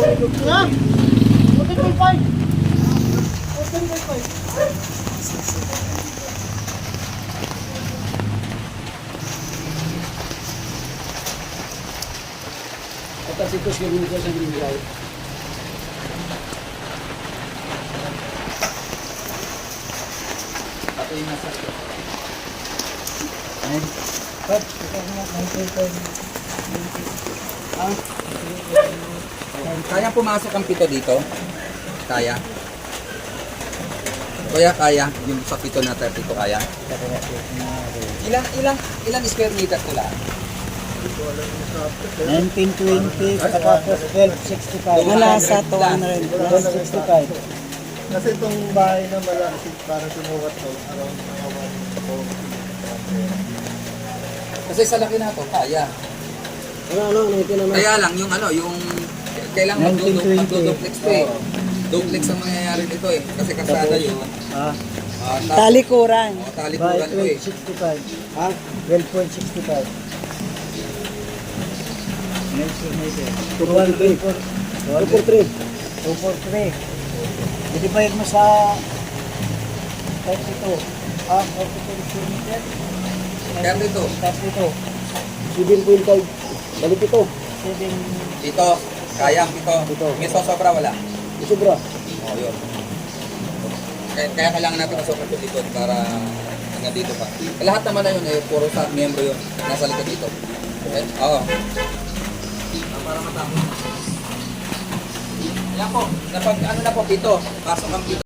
Na? 14.5. 14.5. At si Kus yung mga siyang binigay. Ako yung nasa. Ayun. Pat, ito na 19.5. Kaya pumasok ang pito dito? Kaya? Kuya, kaya? Yung sa pito na 32 kaya? Ilang square meter ko lang? 1920 tapos 1265. Wala sa 200 plus. 1265. Kasi itong bahay na malaki, parang sinukat to, around Kasi sa laki na to, kaya. Ano, 19 naman. Kaya lang, yung ano, yung kailangan 1920. magduduplex to eh. Duplex ang mangyayari nito eh. Kasi kasada yun. Ah, Talikuran. Talikuran ko eh. 12.65. Ah, 12.65. 243. 243. Divide mo sa 32. Ah, 42 meter. 32. 32. 7.5. Balik ito. 7. Dito, kaya ang pito. Pito. May sobra wala. Isubra. Oh, yun. Kaya kailangan natin masokot yung likod para hanggang dito pa. Lahat naman na yun eh, puro sa miyembro yun. Nasa likod dito. Okay? Oo. Para matapos. Ayan po, napag ano na po pito. Pasok ang pito.